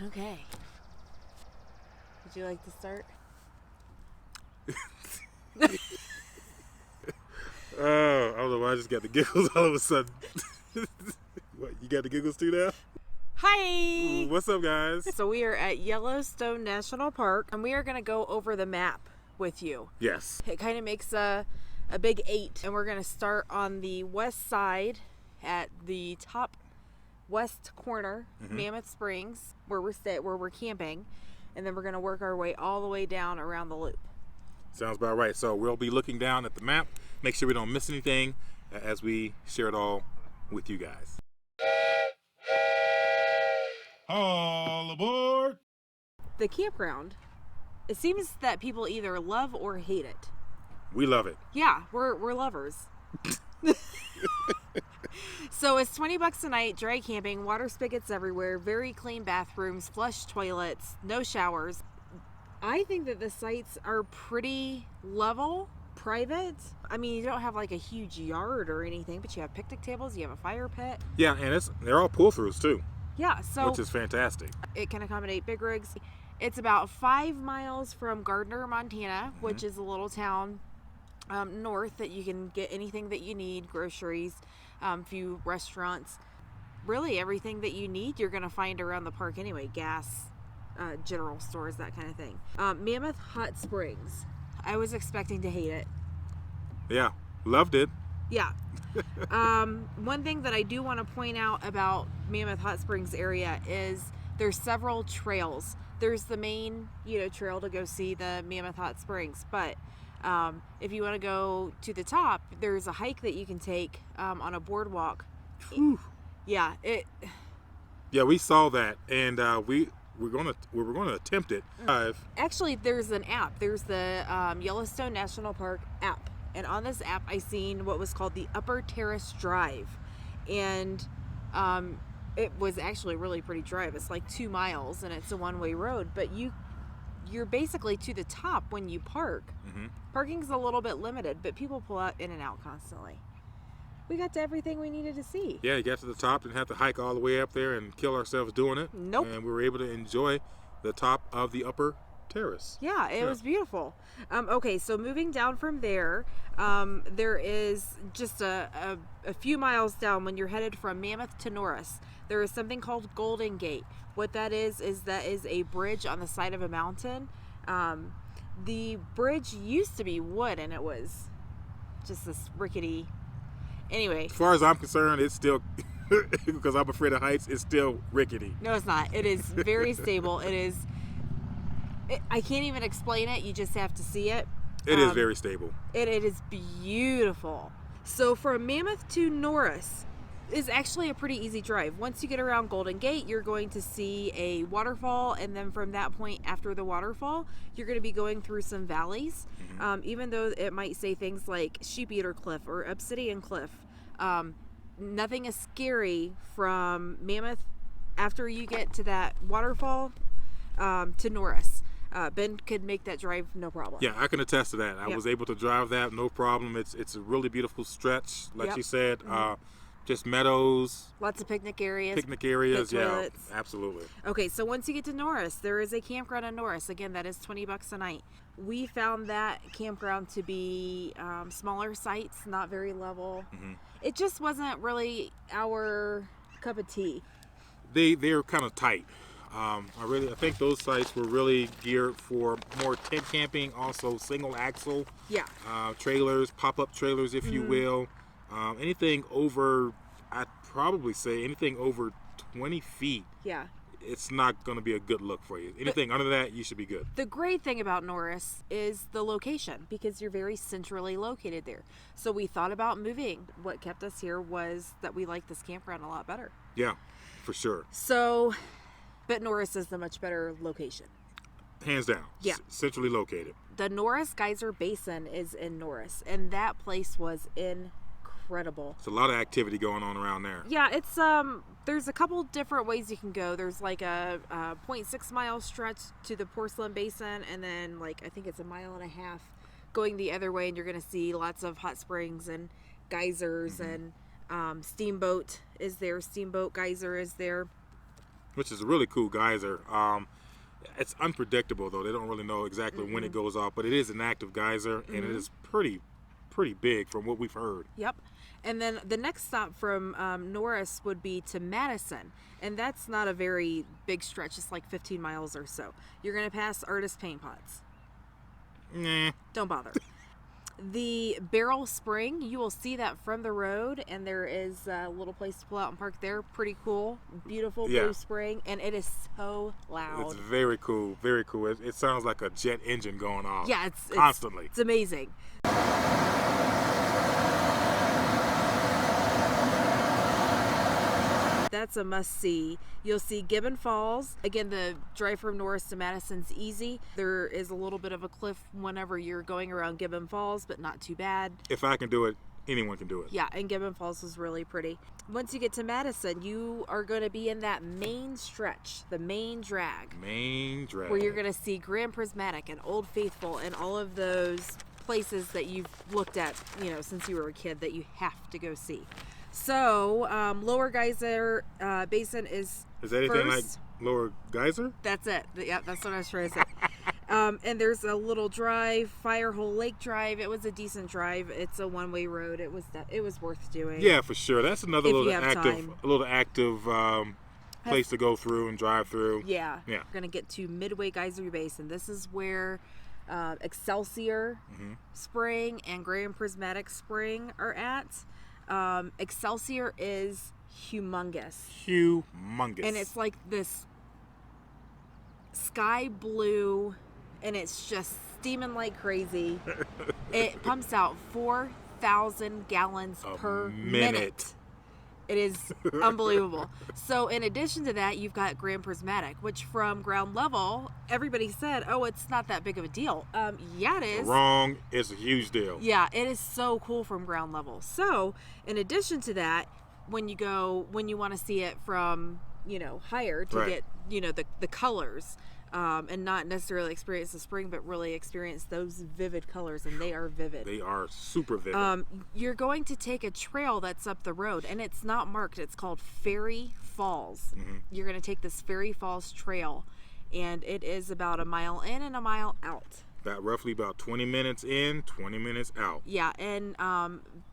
Okay. Would you like to start? Oh, I don't know why I just got the giggles all of a sudden. What, you got the giggles too now? Hi! What's up, guys? So we are at Yellowstone National Park, and we are going to go over the map with you. Yes. It kind of makes a big 8, and we're going to start on the west side at the top west corner, Mammoth Springs, where we're camping, and then we're going to work our way all the way down around the loop. Sounds about right. So we'll be looking down at the map, make sure we don't miss anything as we share it all with you guys. All aboard! The campground, it seems that people either love or hate it. We love it. Yeah, we're lovers. So it's $20 a night, dry camping, water spigots everywhere, very clean bathrooms, flush toilets, no showers. I think that the sites are pretty level, private. I mean, you don't have like a huge yard or anything, but you have picnic tables, you have a fire pit. Yeah, and they're all pull-throughs too. Yeah, so which is fantastic. It can accommodate big rigs. It's about 5 miles from Gardner, Montana, which is a little town north that you can get anything that you need, groceries, few restaurants, really everything that you need you're going to find around the park anyway, gas, general stores, that kind of thing. Mammoth Hot Springs. I was expecting to hate it. Yeah, loved it. Yeah. One thing that I do want to point out about Mammoth Hot Springs area is there's several trails. There's the main, trail to go see the Mammoth Hot Springs, but if you want to go to the top, there's a hike that you can take on a boardwalk. Whew. Yeah, Yeah, we saw that, and we're gonna attempt it. Actually, there's an app. There's the Yellowstone National Park app, and on this app, I seen what was called the Upper Terrace Drive, and it was actually really pretty drive. It's like 2 miles, and it's a one-way road, but you're basically to the top when you park. Parking's a little bit limited, but people pull out in and out constantly. We got to everything we needed to see. Yeah, you got to the top, didn't have to hike all the way up there and kill ourselves doing it. Nope. And we were able to enjoy the top of the upper terrace. Yeah, it was beautiful. Okay, so moving down from there, there is just a few miles down when you're headed from Mammoth to Norris. There is something called Golden Gate. What that is a bridge on the side of a mountain. The bridge used to be wood, and it was just this rickety. Anyway. As far as I'm concerned, it's still, because I'm afraid of heights, it's still rickety. No, it's not. It is very stable. I can't even explain it. You just have to see it. It is very stable. It is beautiful. So from Mammoth to Norris is actually a pretty easy drive. Once you get around Golden Gate, you're going to see a waterfall, and then from that point after the waterfall, you're going to be going through some valleys. Even though it might say things like Sheep Eater Cliff or Obsidian Cliff, nothing is scary from Mammoth after you get to that waterfall to Norris. Ben could make that drive no problem. Yeah, I can attest to that. I was able to drive that no problem. It's a really beautiful stretch, like you said. Just meadows. Lots of picnic areas. Yeah, absolutely. Okay, so once you get to Norris, there is a campground in Norris. Again, that is $20 a night. We found that campground to be smaller sites, not very level. It just wasn't really our cup of tea. They're kind of tight. I think those sites were really geared for more tent camping, also single axle. Yeah. Trailers, pop-up trailers, if you will. Anything over, I'd probably say anything over 20 feet. Yeah. It's not going to be a good look for you. Anything under that, you should be good. The great thing about Norris is the location, because you're very centrally located there. So we thought about moving. What kept us here was that we liked this campground a lot better. Yeah, for sure. So, but Norris is the much better location. Hands down. Yeah. Centrally located. The Norris Geyser Basin is in Norris, and that place was incredible. There's a lot of activity going on around there. Yeah, it's there's a couple different ways you can go. There's like a 0.6 mile stretch to the Porcelain Basin, and then like I think it's 1.5 miles going the other way, and you're gonna see lots of hot springs and geysers and Steamboat is there. Steamboat Geyser is there. which is a really cool geyser. It's unpredictable though. They don't really know exactly when it goes off, but it is an active geyser, and it is pretty big from what we've heard. Yep. And then the next stop from Norris would be to Madison. And that's not a very big stretch. It's like 15 miles or so. You're going to pass Artist Paint Pots. Nah. Don't bother. The Barrel Spring, you will see that from the road. And there is a little place to pull out and park there. Pretty cool. Beautiful blue spring. And it is so loud. It's very cool. Very cool. It sounds like a jet engine going off. Yeah, it's constantly. It's amazing. That's a must-see. You'll see Gibbon Falls. Again, the drive from Norris to Madison's easy. There is a little bit of a cliff whenever you're going around Gibbon Falls, but not too bad. If I can do it, anyone can do it. Yeah, and Gibbon Falls was really pretty. Once you get to Madison, you are going to be in that main stretch, the main drag. Where you're going to see Grand Prismatic and Old Faithful and all of those places that you've looked at, since you were a kid that you have to go see. So, Lower Geyser Basin is that anything first. like Lower Geyser? That's it. Yeah, that's what I was trying to say. And there's a little drive, Firehole Lake Drive. It was a decent drive. It's a one-way road. It was worth doing. Yeah, for sure. That's another If little you have active place to go through and drive through. Yeah. We're gonna get to Midway Geyser Basin. This is where Excelsior Spring and Grand Prismatic Spring are at. Excelsior is humongous. And it's like this sky blue, and it's just steaming like crazy. It pumps out 4,000 gallons per minute. It is unbelievable. So in addition to that, you've got Grand Prismatic, which from ground level, everybody said, oh, it's not that big of a deal. Yeah, it is. Wrong. It's a huge deal. Yeah, it is so cool from ground level. So in addition to that, when you want to see it from, higher to get, the colors, and not necessarily experience the spring, but really experience those vivid colors, and they are vivid. They are super vivid. You're going to take a trail that's up the road, and it's not marked. It's called Fairy Falls. You're going to take this Fairy Falls trail, and it is about a mile in and a mile out. Roughly about 20 minutes in, 20 minutes out. Yeah, and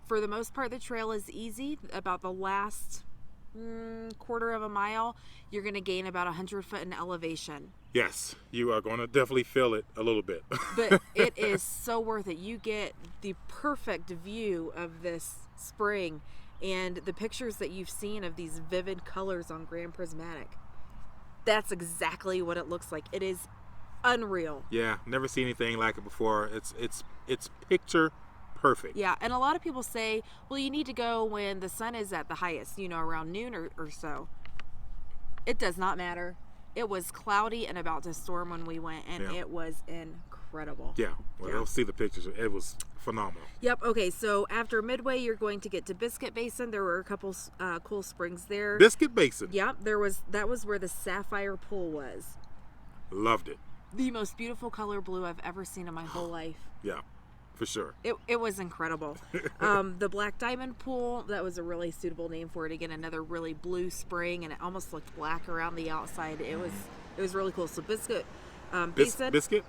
for the most part, the trail is easy. About the last quarter of a mile, you're going to gain about 100 foot in elevation. Yes, you are going to definitely feel it a little bit. But it is so worth it. You get the perfect view of this spring, and the pictures that you've seen of these vivid colors on Grand Prismatic. That's exactly what it looks like. It is unreal. Yeah, never seen anything like it before. It's picture perfect. Yeah, and a lot of people say, well, you need to go when the sun is at the highest, around noon or so. It does not matter. It was cloudy and about to storm when we went, and it was incredible. Yeah, I'll see the pictures. It was phenomenal. Yep. Okay, so after Midway, you're going to get to Biscuit Basin. There were a couple cool springs there. Biscuit Basin. Yep. That was where the Sapphire Pool was. Loved it. The most beautiful color blue I've ever seen in my whole life. Yeah. For sure. It was incredible. The Black Diamond Pool, that was a really suitable name for it. Again, another really blue spring, and it almost looked black around the outside. It was really cool. So Biscuit Basin. Biscuit.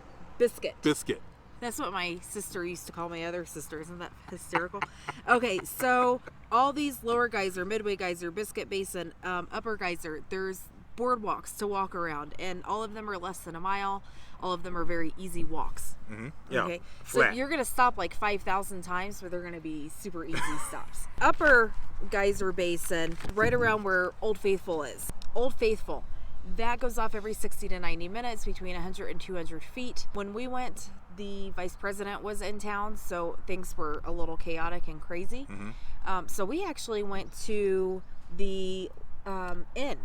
That's what my sister used to call my other sister. Isn't that hysterical? Okay, so all these Lower Geyser, Midway Geyser, Biscuit Basin, Upper Geyser, there's boardwalks to walk around, and all of them are less than a mile. All of them are very easy walks. Yeah. Okay. Flat. So you're going to stop like 5,000 times, but they're going to be super easy stops. Upper Geyser Basin, right around where Old Faithful is. Old Faithful, that goes off every 60 to 90 minutes, between 100 and 200 feet. When we went, the vice president was in town, so things were a little chaotic and crazy. So we actually went to the inn.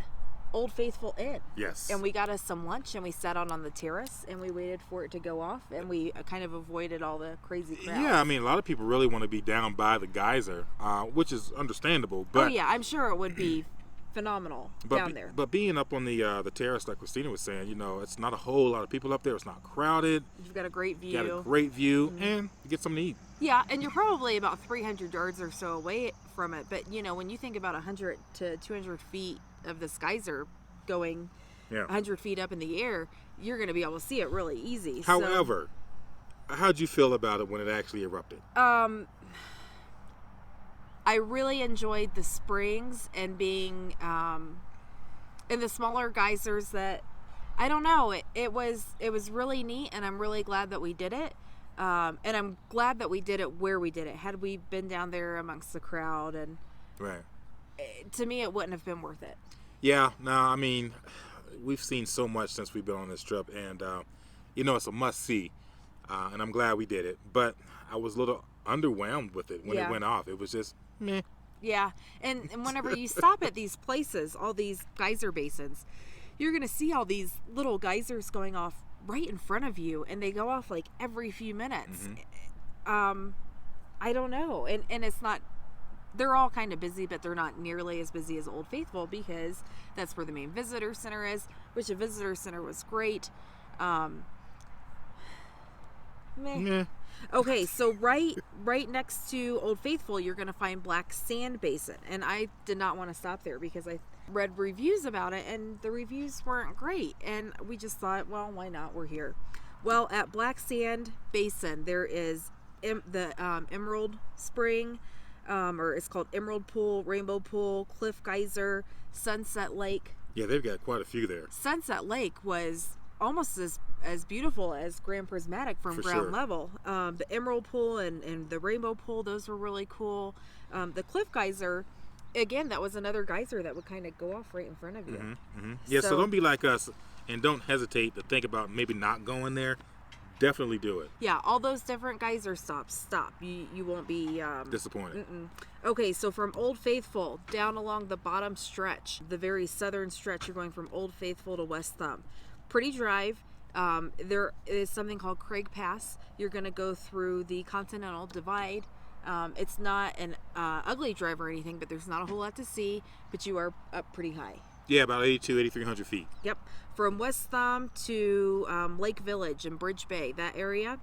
Old Faithful Inn. Yes. And we got us some lunch, and we sat out on the terrace, and we waited for it to go off, and we kind of avoided all the crazy crowds. Yeah, I mean, a lot of people really want to be down by the geyser, which is understandable. But, oh yeah, I'm sure it would be phenomenal down there. But being up on the terrace, like Christina was saying, it's not a whole lot of people up there. It's not crowded. You've got a great view. And you get something to eat. Yeah, and you're probably about 300 yards or so away from it. But when you think about 100 to 200 feet of this geyser going Yeah. 100 feet up in the air, you're going to be able to see it really easy. However, how'd you feel about it when it actually erupted? I really enjoyed the springs and being in the smaller geysers that, I don't know, it was really neat, and I'm really glad that we did it. And I'm glad that we did it where we did it. Had we been down there amongst the crowd, and Right. To me, it wouldn't have been worth it. Yeah, no, I mean, we've seen so much since we've been on this trip, and it's a must-see, and I'm glad we did it. But I was a little underwhelmed with it when it went off. It was just meh. Yeah, and whenever you stop at these places, all these geyser basins, you're going to see all these little geysers going off right in front of you, and they go off like every few minutes. I don't know, and it's not, they're all kind of busy, but they're not nearly as busy as Old Faithful, because that's where the main visitor center is, which the visitor center was great. Meh. Okay, so right next to Old Faithful, you're going to find Black Sand Basin, and I did not want to stop there because I read reviews about it, and the reviews weren't great, and we just thought, well, why not? We're here. Well, at Black Sand Basin, there is the Emerald Spring, or it's called Emerald Pool, Rainbow Pool, Cliff Geyser, Sunset Lake. Yeah, they've got quite a few there. Sunset Lake was almost as beautiful as Grand Prismatic from ground level. The Emerald Pool and the Rainbow Pool, those were really cool. The Cliff Geyser, again, that was another geyser that would kind of go off right in front of you. Yeah, so don't be like us and don't hesitate to think about maybe not going there. Definitely do it. Yeah, all those different geyser stops, stop. You won't be disappointed. Okay, so from Old Faithful down along the bottom stretch, the very southern stretch, you're going from Old Faithful to West Thumb. Pretty drive. There is something called Craig Pass. You're going to go through the Continental Divide. It's not an ugly drive or anything, but there's not a whole lot to see, but you are up pretty high. Yeah, about 8,300 feet. Yep. From West Thumb to Lake Village and Bridge Bay, that area,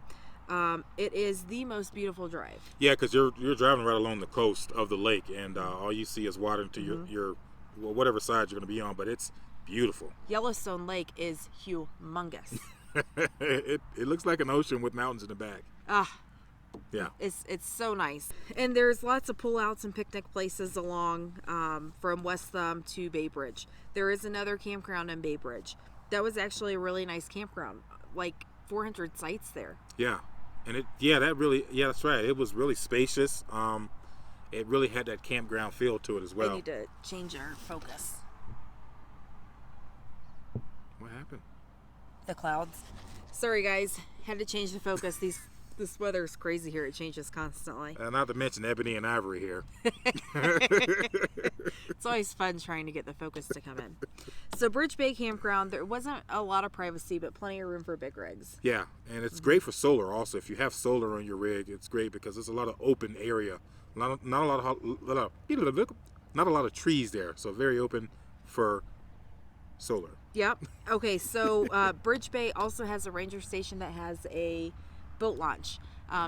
it is the most beautiful drive. Yeah, because you're driving right along the coast of the lake, and all you see is water to your whatever side you're going to be on, but it's beautiful. Yellowstone Lake is humongous. it looks like an ocean with mountains in the back. Yeah. It's so nice. And there's lots of pullouts and picnic places along from West Thumb to Bay Bridge. There is another campground in Bay Bridge. That was actually a really nice campground. Like 400 sites there. Yeah. And that's right. It was really spacious. It really had that campground feel to it as well. I need to change our focus. What happened? The clouds. Sorry guys, had to change the focus. This weather's crazy here. It changes constantly. Not to mention ebony and ivory here. It's always fun trying to get the focus to come in. So Bridge Bay Campground, there wasn't a lot of privacy, but plenty of room for big rigs. Yeah, and it's great for solar also. If you have solar on your rig, it's great because there's a lot of open area. Not a lot of trees there, so very open for solar. Yep. Okay, so Bridge Bay also has a ranger station that has a boat launch.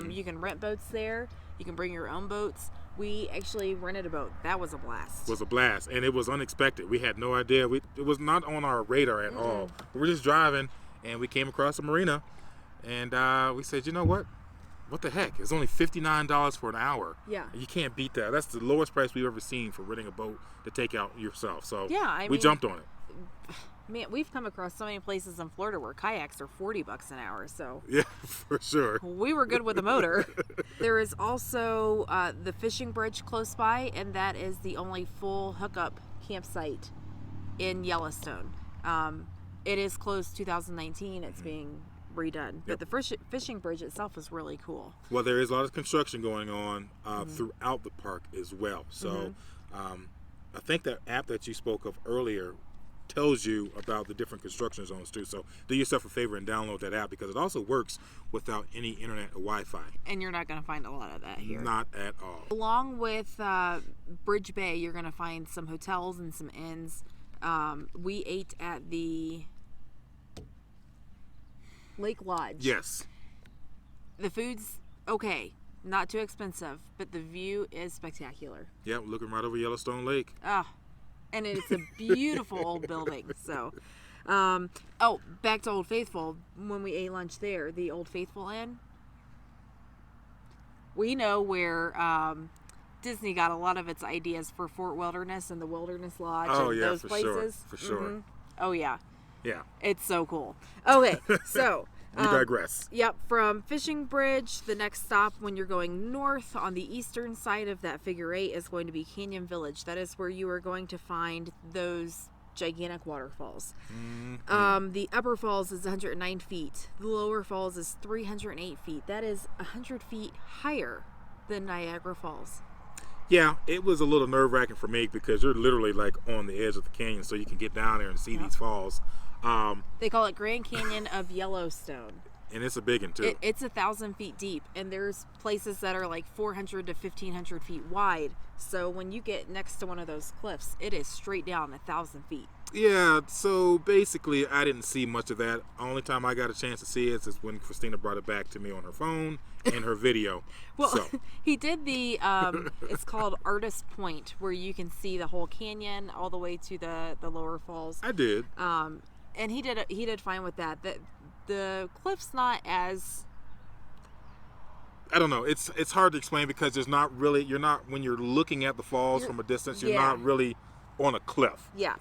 You can rent boats there. You can bring your own boats. We actually rented a boat. That was a blast. It was a blast, and it was unexpected. We had no idea. It was not on our radar at all. We were just driving, and we came across a marina, and we said, you know what? What the heck? It's only $59 for an hour. Yeah. You can't beat that. That's the lowest price we've ever seen for renting a boat to take out yourself. So yeah, we jumped on it. Man, we've come across so many places in Florida where kayaks are $40 an hour, so yeah, for sure. We were good with the motor. There is also the fishing bridge close by, and that is the only full hookup campsite in Yellowstone. It is closed 2019. It's being redone, but the fishing bridge itself is really cool. Well, there is a lot of construction going on throughout the park as well. So I think that app that you spoke of earlier tells you about the different construction zones too. So do yourself a favor and download that app because it also works without any internet or Wi-Fi. And you're not going to find a lot of that here. Not at all. Along with Bridge Bay, you're going to find some hotels and some inns. We ate at the Lake Lodge. Yes. The food's okay. Not too expensive, but the view is spectacular. Yeah, looking right over Yellowstone Lake. and it's a beautiful old building. So, back to Old Faithful. When we ate lunch there, the Old Faithful Inn, we know where Disney got a lot of its ideas for Fort Wilderness and the Wilderness Lodge and those places. For sure. Mm-hmm. Oh, yeah. Yeah. It's so cool. Okay, so... We digress. Yep, from Fishing Bridge, the next stop when you're going north on the eastern side of that figure 8 is going to be Canyon Village. That is where you are going to find those gigantic waterfalls. Mm-hmm. The upper falls is 109 feet. The lower falls is 308 feet. That is 100 feet higher than Niagara Falls. Yeah, it was a little nerve-wracking for me because you're literally like on the edge of the canyon, so you can get down there and see these falls. They call it Grand Canyon of Yellowstone. And it's a big one, too. It's 1,000 feet deep, and there's places that are like 400 to 1,500 feet wide. So when you get next to one of those cliffs, it is straight down 1,000 feet. Yeah, so basically I didn't see much of that. Only time I got a chance to see it is when Christina brought it back to me on her phone and her video. Well, he did the, it's called Artist Point, where you can see the whole canyon all the way to the lower falls. I did. And he did fine with that. The cliff's not as... I don't know. It's hard to explain because there's not really... when you're looking at the falls from a distance, you're not really on a cliff. Yeah.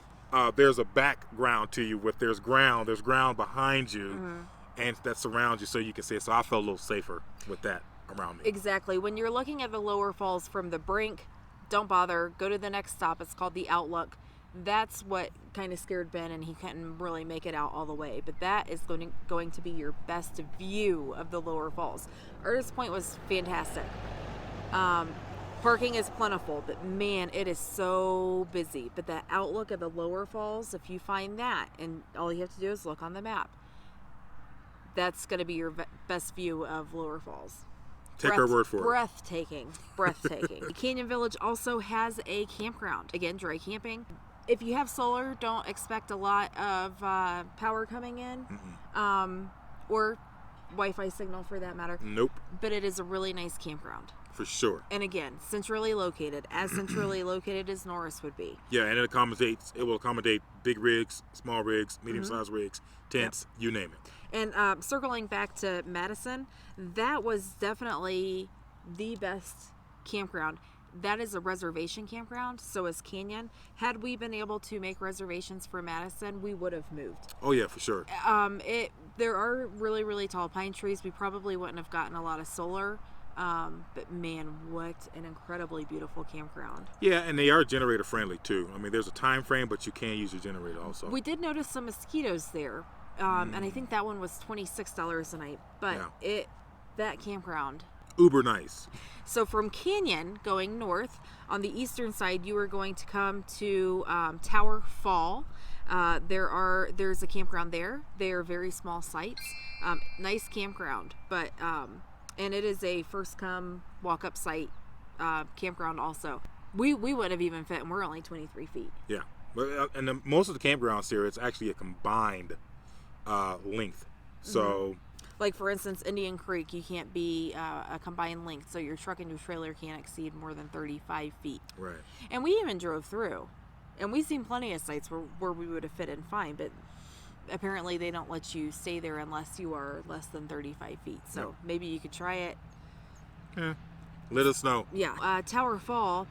There's a background to you. There's ground behind you, and that surrounds you so you can see it. So I felt a little safer with that around me. Exactly. When you're looking at the lower falls from the brink, don't bother. Go to the next stop. It's called the Outlook. That's what kind of scared Ben, and he couldn't really make it out all the way. But that is going to be your best view of the lower falls. Artist Point was fantastic. Parking is plentiful, but man, it is so busy. But that outlook of the lower falls, if you find that, and all you have to do is look on the map, that's going to be your best view of lower falls. Take our word for it. Breathtaking. Canyon Village also has a campground. Again, dry camping. If you have solar, don't expect a lot of power coming in, or Wi-Fi signal for that matter. Nope. But it is a really nice campground. For sure. And again, centrally located, as centrally located as Norris would be. Yeah, and it will accommodate big rigs, small rigs, medium-sized rigs, tents, you name it. And circling back to Madison, that was definitely the best campground. That is a reservation campground, so is Canyon. Had we been able to make reservations for Madison, we would have moved. Oh yeah, for sure. There are really, really tall pine trees. We probably wouldn't have gotten a lot of solar. But man, what an incredibly beautiful campground. Yeah, and they are generator friendly too. I mean, there's a time frame, but you can use your generator also. We did notice some mosquitoes there, and I think that one was $26 a night. But that campground, uber nice. So from Canyon going north on the eastern side, you are going to come to Tower Fall. There's a campground there. They are very small sites. Nice campground, but and it is a first come walk up site campground also. We would have even fit, and we're only 23 feet. Yeah, but most of the campgrounds here, it's actually a combined length. So. Like, for instance, Indian Creek, you can't be a combined length, so your truck and your trailer can't exceed more than 35 feet. Right. And we even drove through, and we've seen plenty of sites where we would have fit in fine, but apparently they don't let you stay there unless you are less than 35 feet. So maybe you could try it. Yeah. Let us know. Yeah. Tower Fall,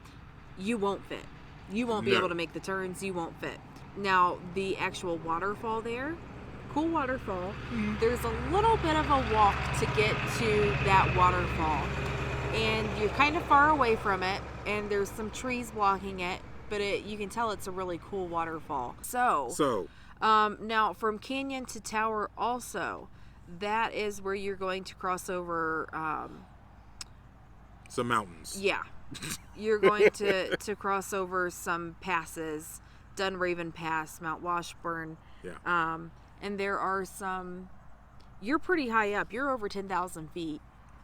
you won't fit. You won't be able to make the turns. You won't fit. Now, the actual waterfall there, cool waterfall. There's a little bit of a walk to get to that waterfall, and you're kind of far away from it, and there's some trees blocking it, but you can tell it's a really cool waterfall. So now from Canyon to Tower also, that is where you're going to cross over some mountains. Yeah. You're going to cross over some passes, Dunraven Pass, Mount Washburn. Yeah. And there are some, you're pretty high up. You're over 10,000 feet.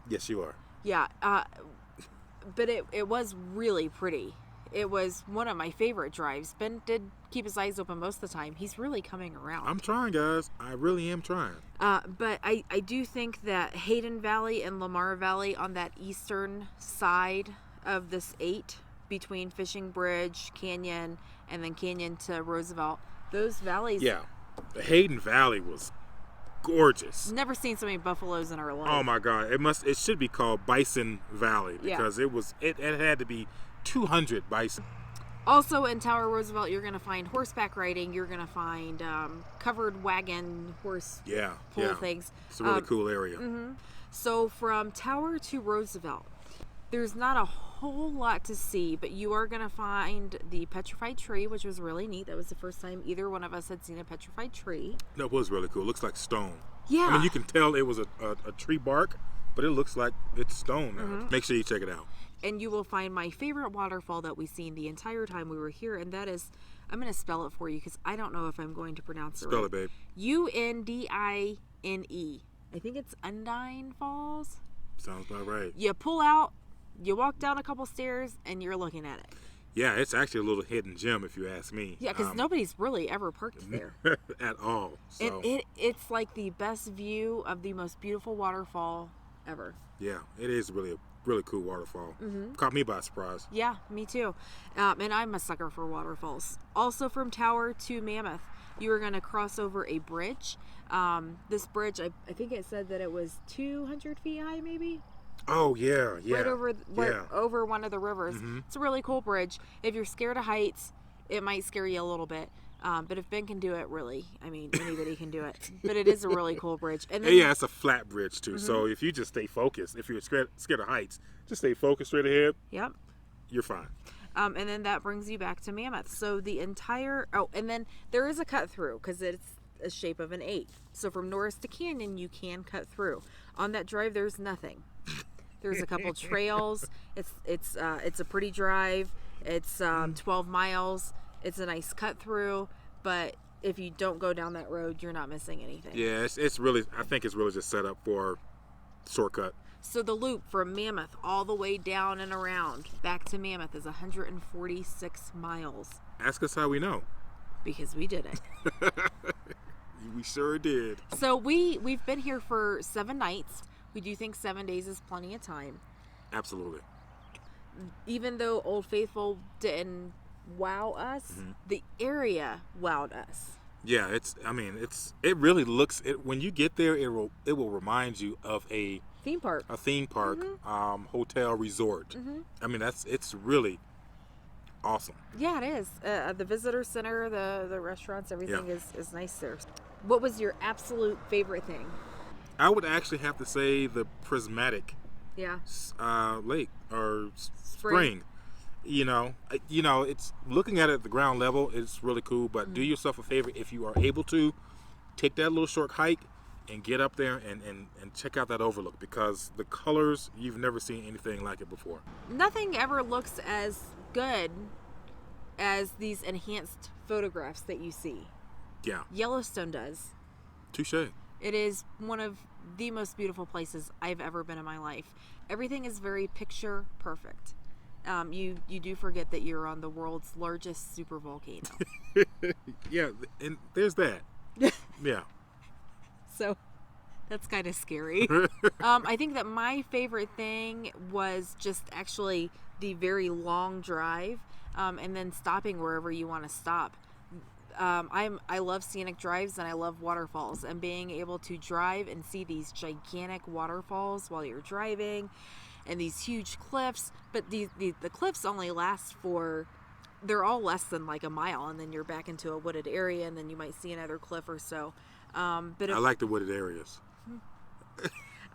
Yes, you are. Yeah. But it was really pretty. It was one of my favorite drives. Ben did keep his eyes open most of the time. He's really coming around. I'm trying, guys. I really am trying. But I do think that Hayden Valley and Lamar Valley on that eastern side of this 8 between Fishing Bridge, Canyon, and then Canyon to Roosevelt. Those valleys. Yeah. The Hayden Valley was gorgeous. Never seen so many buffaloes in our life. Oh my God! It should be called Bison Valley because it had to be 200 bison. Also in Tower Roosevelt, you're going to find horseback riding. You're going to find covered wagon horse pull things. It's a really cool area. Mm-hmm. So from Tower to Roosevelt, there's not a whole lot to see, but you are going to find the Petrified Tree, which was really neat. That was the first time either one of us had seen a petrified tree. That was really cool. It looks like stone. Yeah. I mean, you can tell it was a tree bark, but it looks like it's stone now. Mm-hmm. Make sure you check it out. And you will find my favorite waterfall that we've seen the entire time we were here, and that is, I'm going to spell it for you because I don't know if I'm going to pronounce it right. Spell it, babe. Undine. I think it's Undine Falls. Sounds about right. You pull out, you walk down a couple stairs, and you're looking at it. Yeah, it's actually a little hidden gem if you ask me. Yeah, because nobody's really ever parked there. At all. So. It's like the best view of the most beautiful waterfall ever. Yeah, it is really a really cool waterfall. Mm-hmm. Caught me by surprise. Yeah, me too. And I'm a sucker for waterfalls. Also from Tower to Mammoth, you are going to cross over a bridge. This bridge, I think it said that it was 200 feet high, maybe? Oh, yeah. Right over one of the rivers. Mm-hmm. It's a really cool bridge. If you're scared of heights, it might scare you a little bit. But if Ben can do it, really, I mean, anybody can do it. But it is a really cool bridge. And then, yeah, it's a flat bridge, too. Mm-hmm. So if you just stay focused, if you're scared of heights, just stay focused straight ahead. Yep. You're fine. And then that brings you back to Mammoth. So the entire... Oh, and then there is a cut through because it's a shape of an 8. So from Norris to Canyon, you can cut through. On that drive, there's nothing. There's a couple trails. It's a pretty drive. It's 12 miles. It's a nice cut through, but if you don't go down that road, you're not missing anything. Yeah, it's really, I think it's really just set up for shortcut. So the loop from Mammoth all the way down and around back to Mammoth is 146 miles. Ask us how we know. Because we did it. We sure did. So we've been here for 7 nights. We do think 7 days is plenty of time. Absolutely. Even though Old Faithful didn't wow us, the area wowed us. Yeah, it really looks, when you get there, it will remind you of a theme park, hotel resort. I mean, it's really awesome. Yeah, it is. The visitor center, the restaurants, everything is nice there. What was your absolute favorite thing? I would actually have to say the Prismatic lake or spring. It's looking at it at the ground level, it's really cool, but do yourself a favor if you are able to take that little short hike and get up there and check out that overlook, because the colors, you've never seen anything like it before. Nothing ever looks as good as these enhanced photographs that you see. Yeah. Yellowstone does. Touché. It is one of the most beautiful places I've ever been in my life. Everything is very picture perfect. You do forget that you're on the world's largest super volcano. Yeah, and there's that. Yeah. So that's kind of scary. I think that my favorite thing was just actually the very long drive, and then stopping wherever you want to stop. I love scenic drives and I love waterfalls, and being able to drive and see these gigantic waterfalls while you're driving, and these huge cliffs, but the cliffs only last they're all less than like a mile, and then you're back into a wooded area, and then you might see another cliff or so. But I like the wooded areas.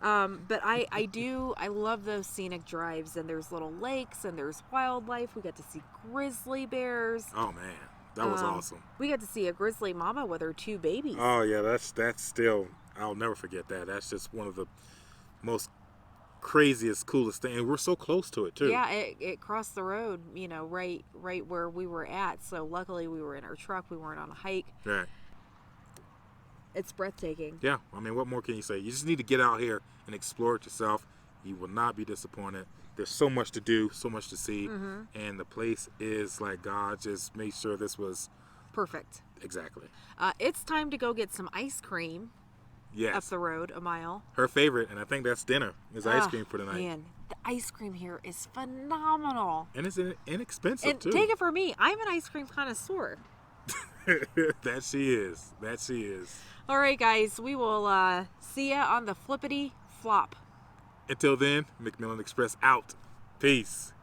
But I love those scenic drives, and there's little lakes and there's wildlife. We got to see grizzly bears. Oh man, that was awesome. We got to see a grizzly mama with her 2 babies. Oh yeah, that's still, I'll never forget that. That's just one of the most craziest, coolest things. And we're so close to it too. Yeah, it crossed the road, right where we were at. So luckily we were in our truck. We weren't on a hike. Right. It's breathtaking. Yeah, I mean, what more can you say? You just need to get out here and explore it yourself. You will not be disappointed. There's so much to do, so much to see, and the place is like God just made sure this was perfect. Exactly. It's time to go get some ice cream. Yes. Up the road a mile. Her favorite, and I think that's dinner, is ice cream for the night. Man, the ice cream here is phenomenal. And it's inexpensive, And too. take it from me, I'm an ice cream connoisseur. That she is. That she is. All right, guys, we will see ya on the flippity flop. Until then, McMillan Express out. Peace.